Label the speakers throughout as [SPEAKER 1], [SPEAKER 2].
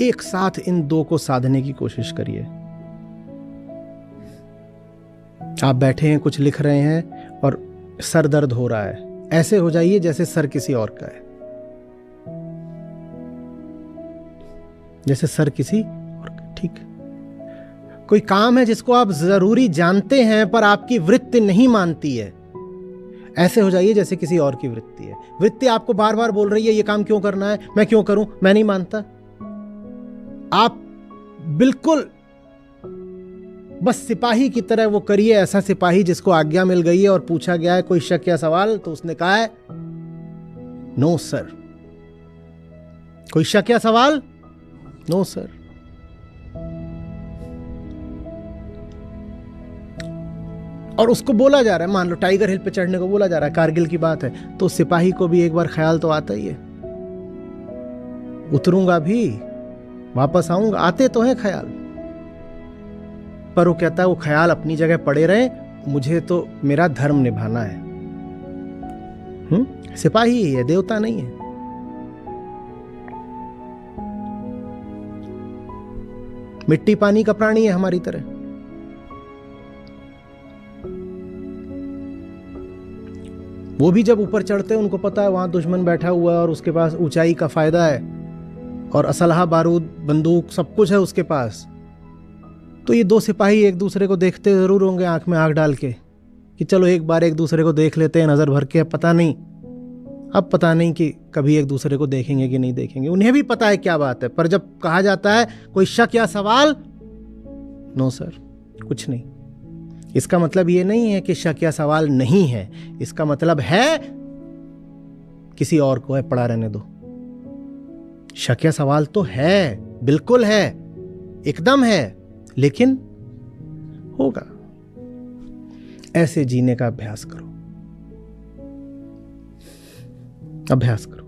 [SPEAKER 1] एक साथ इन दो को साधने की कोशिश करिए। आप बैठे हैं, कुछ लिख रहे हैं और सर दर्द हो रहा है, ऐसे हो जाइए जैसे सर किसी और का है, जैसे सर किसी और का। ठीक है, कोई काम है जिसको आप जरूरी जानते हैं पर आपकी वृत्ति नहीं मानती है, ऐसे हो जाइए जैसे किसी और की वृत्ति है। वृत्ति आपको बार बार बोल रही है ये काम क्यों करना है, मैं क्यों करूं, मैं नहीं मानता। आप बिल्कुल बस सिपाही की तरह वो करिए, ऐसा सिपाही जिसको आज्ञा मिल गई है और पूछा गया है कोई शक या सवाल, तो उसने कहा है नो सर। कोई शक या सवाल, नो सर। और उसको बोला जा रहा है, मान लो टाइगर हिल पे चढ़ने को बोला जा रहा है, कारगिल की बात है, तो सिपाही को भी एक बार ख्याल तो आता ही है, उतरूंगा भी, वापस आऊंगा, आते तो है ख्याल, पर वो कहता है वो ख्याल अपनी जगह पड़े रहे, मुझे तो मेरा धर्म निभाना है। सिपाही ही है, देवता नहीं है। मिट्टी पानी का प्राणी है हमारी तरह। वो भी जब ऊपर चढ़ते हैं उनको पता है वहां दुश्मन बैठा हुआ है और उसके पास ऊंचाई का फायदा है और असलहा, बारूद, बंदूक सब कुछ है उसके पास। तो ये दो सिपाही एक दूसरे को देखते जरूर होंगे आंख में आंख डाल के कि चलो एक बार एक दूसरे को देख लेते हैं नजर भर के। अब पता नहीं कि कभी एक दूसरे को देखेंगे कि नहीं देखेंगे। उन्हें भी पता है क्या बात है, पर जब कहा जाता है कोई शक या सवाल, नो सर, कुछ नहीं। इसका मतलब ये नहीं है कि शक या सवाल नहीं है, इसका मतलब है किसी और को है, पड़ा रहने दो। शक या सवाल तो है, बिल्कुल है, एकदम है, लेकिन होगा। ऐसे जीने का अभ्यास करो, अभ्यास करो।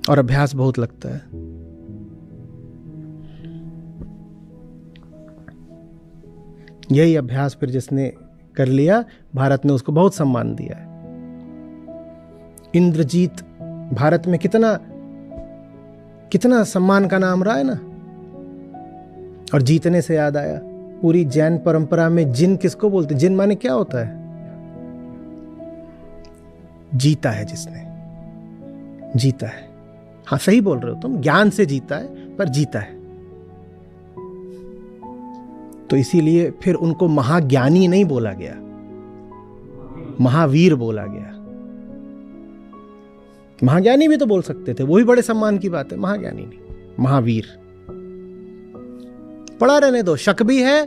[SPEAKER 1] और अभ्यास बहुत लगता है। यही अभ्यास फिर जिसने कर लिया, भारत ने उसको बहुत सम्मान दिया है। इंद्रजीत भारत में कितना सम्मान का नाम रहा है ना। और जीतने से याद आया, पूरी जैन परंपरा में जिन किसको बोलते हैं? जिन माने क्या होता है? जीता है जिसने, जीता है। हाँ सही बोल रहे हो तुम, ज्ञान से जीता है, पर जीता है। तो इसीलिए फिर उनको महाज्ञानी नहीं बोला गया, महावीर बोला गया। महाज्ञानी भी तो बोल सकते थे, वो भी बड़े सम्मान की बात है। महाज्ञानी नहीं, महावीर। पड़ा रहने दो, शक भी है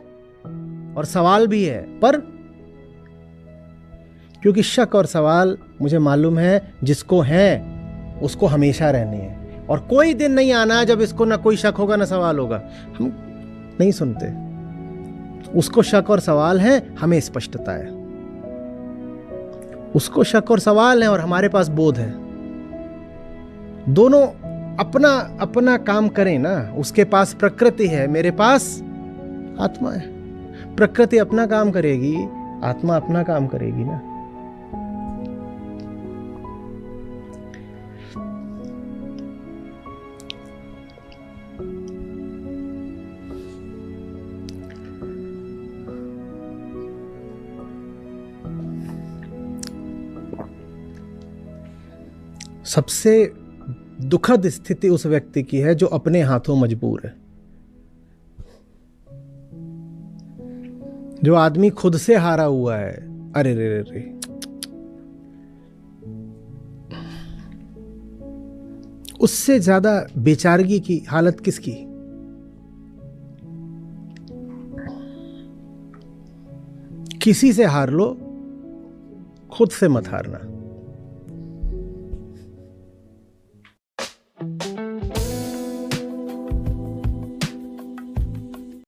[SPEAKER 1] और सवाल भी है, पर क्योंकि शक और सवाल मुझे मालूम है जिसको है उसको हमेशा रहने हैं, और कोई दिन नहीं आना जब इसको ना कोई शक होगा ना सवाल होगा। हम नहीं सुनते, उसको शक और सवाल है, हमें स्पष्टता है। उसको शक और सवाल है और हमारे पास बोध है। दोनों अपना अपना काम करें ना। उसके पास प्रकृति है, मेरे पास आत्मा है। प्रकृति अपना काम करेगी, आत्मा अपना काम करेगी ना। सबसे दुखद स्थिति उस व्यक्ति की है जो अपने हाथों मजबूर है। जो आदमी खुद से हारा हुआ है, अरे रे रे रे, उससे ज्यादा बेचारगी की हालत किसकी? किसी से हार लो, खुद से मत हारना।